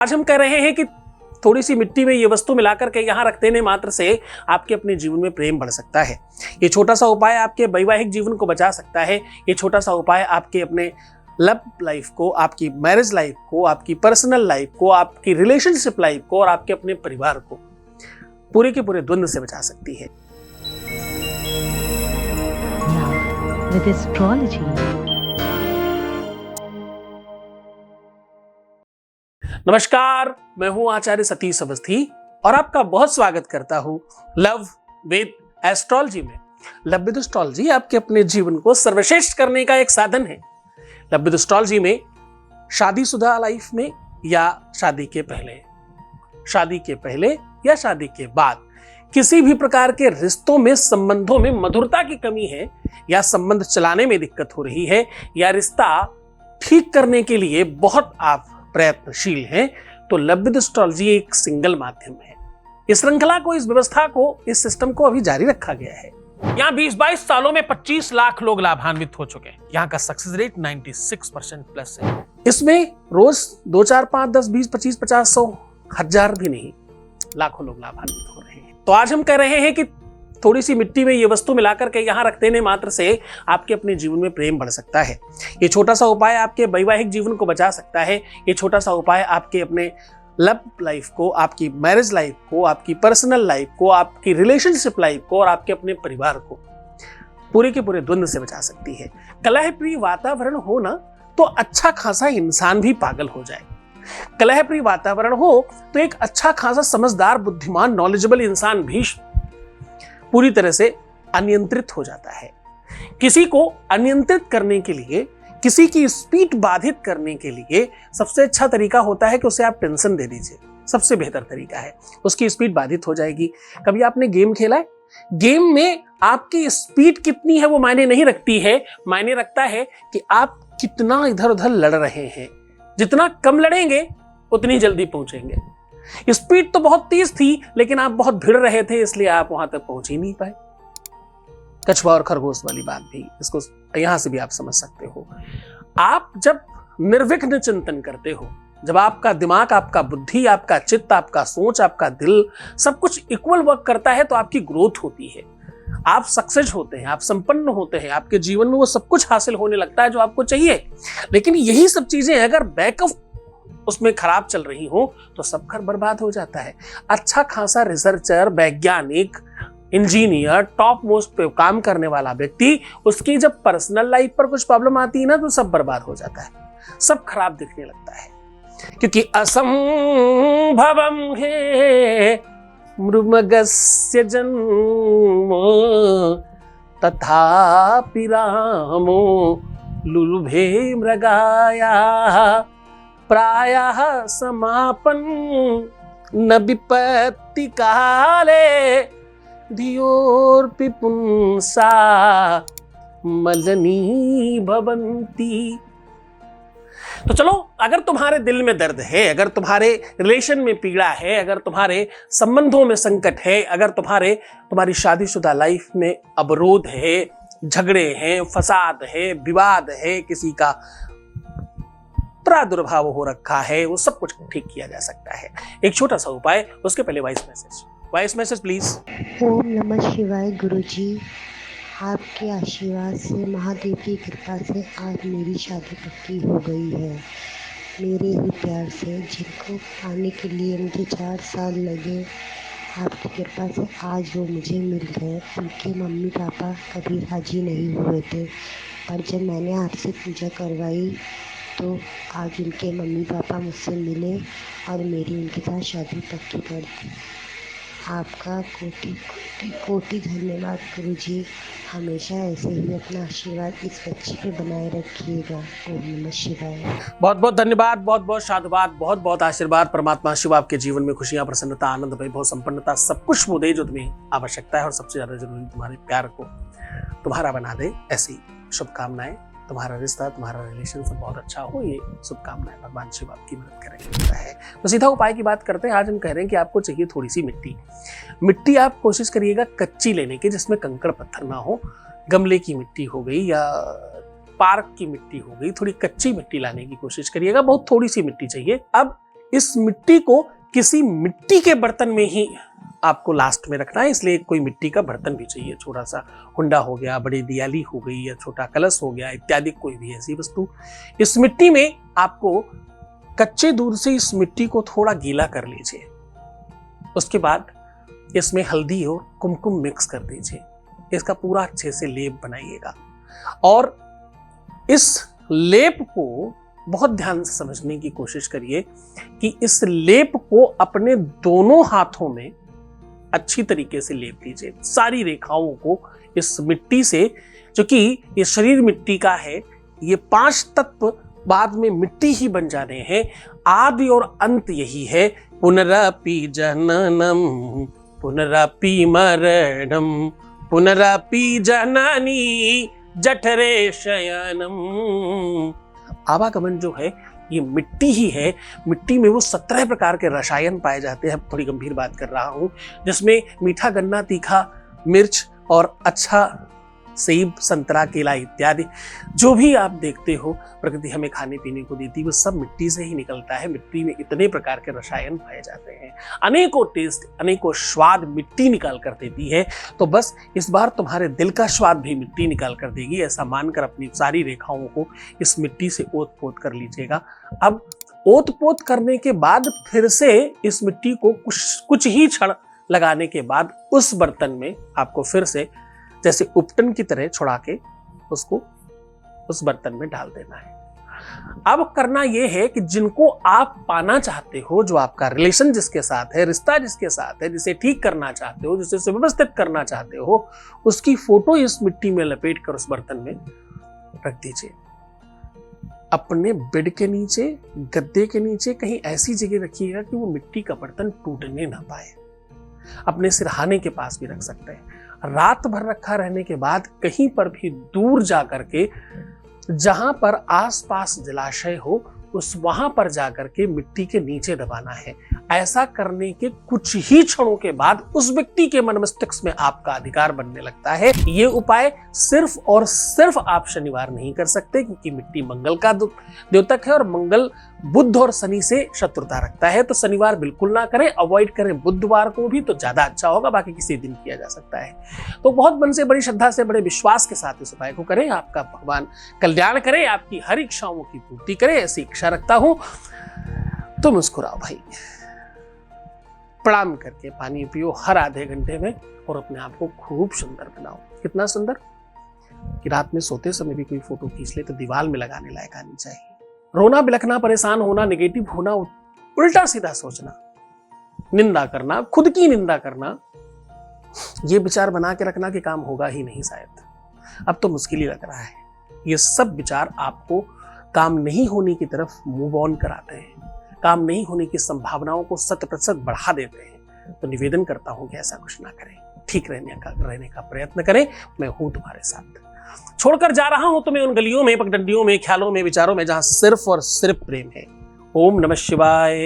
आज हम कह रहे हैं कि थोड़ी सी मिट्टी में ये वस्तु मिलाकर के यहाँ रख देने मात्र से आपके अपने जीवन में प्रेम बढ़ सकता है। ये छोटा सा उपाय आपके वैवाहिक जीवन को बचा सकता है। ये छोटा सा उपाय आपके अपने लव लाइफ को, आपकी मैरिज लाइफ को, आपकी पर्सनल लाइफ को, आपकी रिलेशनशिप लाइफ को और आपके अपने परिवार को पूरे के पूरे द्वंद्व से बचा सकती है। With astrology. नमस्कार, मैं हूं आचार्य सतीश अवस्थी और आपका बहुत स्वागत करता हूं लव विद एस्ट्रोलॉजी में। लव विद एस्ट्रोलॉजी आपके अपने जीवन को सर्वश्रेष्ठ करने का एक साधन है। लव विद एस्ट्रोलॉजी में शादीशुदा लाइफ में या शादी के पहले या शादी के बाद किसी भी प्रकार के रिश्तों में, संबंधों में मधुरता की कमी है या संबंध चलाने में दिक्कत हो रही है या रिश्ता ठीक करने के लिए बहुत आप प्रयत्नशील हैं, तो लव विद एस्ट्रोलॉजी एक सिंगल माध्यम है। इस श्रृंखला को, इस व्यवस्था को, इस सिस्टम को अभी जारी रखा गया है। यहाँ 20-22 सालों में 25 लाख लोग लाभान्वित हो चुके हैं। यहाँ का सक्सेस रेट 96% प्लस है। इसमें रोज 2, 4, 5, 10, 20, 25, 50, 100, 1000 भी नहीं, लाखों लोग लाभान्वित हो रहे हैं। तो आज हम कह रहे हैं कि थोड़ी सी मिट्टी में ये वस्तु मिलाकर के यहाँ रख देने मात्र से आपके अपने जीवन में प्रेम बढ़ सकता है। ये छोटा सा उपाय आपके वैवाहिक जीवन को बचा सकता है। ये छोटा सा उपाय आपके अपने लव लाइफ को, आपकी मैरिज लाइफ को, आपकी पर्सनल लाइफ को, आपकी रिलेशनशिप लाइफ को और आपके अपने परिवार को पूरे के पूरे द्वंद्व से बचा सकती है। कलहप्रिय वातावरण हो ना तो अच्छा खासा इंसान भी पागल हो जाए। कलहप्रिय वातावरण हो तो एक अच्छा खासा समझदार, बुद्धिमान, नॉलेजेबल इंसान भी पूरी तरह से अनियंत्रित हो जाता है। किसी को अनियंत्रित करने के लिए, किसी की स्पीड बाधित करने के लिए सबसे अच्छा तरीका होता है कि उसे आप टेंशन दे दीजिए। सबसे बेहतर तरीका है, उसकी स्पीड बाधित हो जाएगी। कभी आपने गेम खेला है? गेम में आपकी स्पीड कितनी है वो मायने नहीं रखती है, मायने रखता है कि आप कितना इधर उधर लड़ रहे हैं। जितना कम लड़ेंगे उतनी जल्दी पहुंचेंगे। स्पीड तो बहुत तेज थी लेकिन आप बहुत भिड़ रहे थे, इसलिए आप वहां तक पहुंच ही नहीं पाए। कछुआ और खरगोश वाली बात भी, इसको यहां से भी आप समझ सकते हो। आप जब निर्विघ्न चिंतन करते हो, जब आपका दिमाग, आपका बुद्धि, आपका चित्त, आपका सोच, आपका दिल सब कुछ इक्वल वर्क करता है तो आपकी ग्रोथ होती है, आप सक्सेस होते हैं, आप संपन्न होते हैं, आपके जीवन में वो सब कुछ हासिल होने लगता है जो आपको चाहिए। लेकिन यही सब चीजें अगर बैकअप उसमें खराब चल रही हो तो सब घर बर्बाद हो जाता है। अच्छा खासा रिसर्चर, वैज्ञानिक, इंजीनियर, टॉप मोस्ट पे काम करने वाला व्यक्ति, उसकी जब पर्सनल लाइफ पर कुछ प्रॉब्लम आती है ना तो सब बर्बाद हो जाता है, सब खराब दिखने लगता है। क्योंकि असंभवम है मृमगस्य जन्म तथापि रामो लुलुभे मृगाया प्रायः समापन्न न विपत्ति काले धियोर्पि पुंसा मलनी भवन्ति। तो चलो, अगर तुम्हारे दिल में दर्द है, अगर तुम्हारे रिलेशन में पीड़ा है, अगर तुम्हारे संबंधों में संकट है, अगर तुम्हारी शादीशुदा लाइफ में अवरोध है, झगड़े हैं, फसाद है, विवाद है, किसी का प्रादुर्भाव हो रखा है, वो सब कुछ ठीक किया जा सकता है। एक छोटा सा उपाय, उसके पहले वॉइस मैसेज प्लीज। ओम नमः शिवाय। गुरुजी, आपके आशीर्वाद से, महादेव की कृपा से आज मेरी शादी पक्की हो गई है। मेरे ही प्यार से, जिनको पाने के लिए मुझे 4 साल लगे, आपकी कृपा से आज वो मुझे मिल गए। उनके मम्मी पापा कभी राजी नहीं हुए थे, पर जब मैंने आपसे पूजा करवाई तो आज उनके मम्मी पापा मुझसे मिले और मेरी उनके साथ शादी पक्की कर दी। आपका कोटि कोटि कोटि धन्यवाद गुरुजी। हमेशा ऐसे ही अपना आशीर्वाद इस बच्चे पे बनाए रखिएगा। ओम नमः शिवाय। बहुत बहुत धन्यवाद, बहुत बहुत साधुवाद, बहुत बहुत आशीर्वाद। परमात्मा शिव आपके जीवन में खुशियां, प्रसन्नता, आनंद, वैभव, संपन्नता सब कुछ वो दे जो तुम्हें आवश्यकता है और सबसे ज्यादा जरूरी तुम्हारे प्यार को तुम्हारा बना दे। ऐसी शुभकामनाएं। तुम्हारा रिश्ता, तुम्हारा रिलेशन सब बहुत अच्छा हो, ये शुभकामनाएं। भगवान शिव आपकी मदद करेंगे। तो सीधा उपाय की बात करते हैं। आज हम कह रहे हैं कि आपको चाहिए थोड़ी सी मिट्टी आप कोशिश करिएगा कच्ची लेने की, जिसमें कंकड़ पत्थर ना हो। गमले की मिट्टी हो गई या पार्क की मिट्टी हो गई, थोड़ी कच्ची मिट्टी लाने की कोशिश करिएगा। बहुत थोड़ी सी मिट्टी चाहिए। अब इस मिट्टी को किसी मिट्टी के बर्तन में ही आपको लास्ट में रखना है, इसलिए कोई मिट्टी का बर्तन भी चाहिए। छोटा सा हुंडा हो गया, बड़ी दियाली हो गई, या छोटा कलश हो गया इत्यादि, कोई भी ऐसी वस्तु। इस मिट्टी में आपको कच्चे दूध से इस मिट्टी को थोड़ा गीला कर लीजिए। उसके बाद इसमें हल्दी और कुमकुम मिक्स कर दीजिए। इसका पूरा अच्छे से लेप बनाइएगा, और इस लेप को बहुत ध्यान से समझने की कोशिश करिए कि इस लेप को अपने दोनों हाथों में अच्छी तरीके से लेप लीजिए। सारी रेखाओं को इस मिट्टी से, जो कि ये शरीर मिट्टी का है, ये 5 तत्व बाद में मिट्टी ही बन जाने हैं। आदि और अंत यही है। पुनरपि जननम पुनरपि मरणम पुनरपि जननी जठरे शयनम। आवागमन जो है ये मिट्टी ही है। मिट्टी में वो 17 प्रकार के रसायन पाए जाते हैं, थोड़ी गंभीर बात कर रहा हूं, जिसमें मीठा, गन्ना, तीखा, मिर्च और अच्छा सेब, संतरा, केला इत्यादि जो भी आप देखते हो प्रकृति हमें खाने पीने को देती है, वो सब मिट्टी से ही निकलता है। मिट्टी में इतने प्रकार के रसायन पाए जाते हैं, अनेकों टेस्ट, अनेकों स्वाद मिट्टी निकाल कर देती है। तो बस इस बार तुम्हारे दिल का स्वाद भी मिट्टी निकाल कर देगी, ऐसा मानकर अपनी सारी रेखाओं को इस मिट्टी से ओत पोत कर लीजिएगा। अब ओत पोत करने के बाद फिर से इस मिट्टी को कुछ ही क्षण लगाने के बाद उस बर्तन में आपको फिर से जैसे उपटन की तरह छुड़ा के उसको उस बर्तन में डाल देना है। अब करना यह है कि जिनको आप पाना चाहते हो, जो आपका रिलेशन जिसके साथ है, रिश्ता जिसके साथ है, जिसे ठीक करना चाहते हो, जिसे सुव्यवस्थित करना चाहते हो, उसकी फोटो इस मिट्टी में लपेट कर उस बर्तन में रख दीजिए। अपने बेड के नीचे, गद्दे के नीचे कहीं ऐसी जगह रखिएगा कि वो मिट्टी का बर्तन टूटने ना पाए। अपने सिरहाने के पास भी रख सकते हैं। रात भर रखा रहने के बाद कहीं पर भी दूर जा करके, जहां पर आसपास जलाशय हो, उस वहां पर जाकर के मिट्टी के नीचे दबाना है। ऐसा करने के कुछ ही क्षणों के बाद उस व्यक्ति के मन मस्तिष्क में आपका अधिकार बनने लगता है। ये उपाय सिर्फ और सिर्फ आप शनिवार नहीं कर सकते, क्योंकि मिट्टी मंगल का द्योतक है और मंगल बुध और शनि से शत्रुता रखता है। तो शनिवार बिल्कुल ना करें, अवॉइड करें। बुधवार को भी तो ज्यादा अच्छा होगा, बाकी किसी दिन किया जा सकता है। तो बहुत मन से, बड़ी श्रद्धा से, बड़े विश्वास के साथ इस उपाय को करें। आपका भगवान कल्याण करे, आपकी हर इच्छाओं की पूर्ति करे, ऐसी इच्छा रखता हूं। तो मुस्कुराओ भाई, प्रणाम करके पानी पियो हर आधे घंटे में, और अपने आप को खूब सुंदर बनाओ। कितना सुंदर कि रात में सोते समय भी कोई फोटो खींच ले तो दीवार में लगाने लायक आनी चाहिए। रोना, बिलखना, परेशान होना, नेगेटिव होना, उल्टा सीधा सोचना, निंदा करना, खुद की निंदा करना, ये विचार बना के रखना कि काम होगा ही नहीं शायद। अब तो मुश्किल ही लग रहा है। ये सब विचार आपको काम नहीं होने की तरफ मूव ऑन कराते हैं, काम नहीं होने की संभावनाओं को 100% बढ़ा देते हैं। तो निवेदन करता हूं कि ऐसा कुछ ना करें, ठीक रहने का प्रयत्न करें। मैं हूं तुम्हारे साथ। छोड़कर जा रहा हूं तुम्हें उन गलियों में, पगडंडियों में, ख्यालों में, विचारों में, जहां सिर्फ और सिर्फ प्रेम है। ओम नमः शिवाय।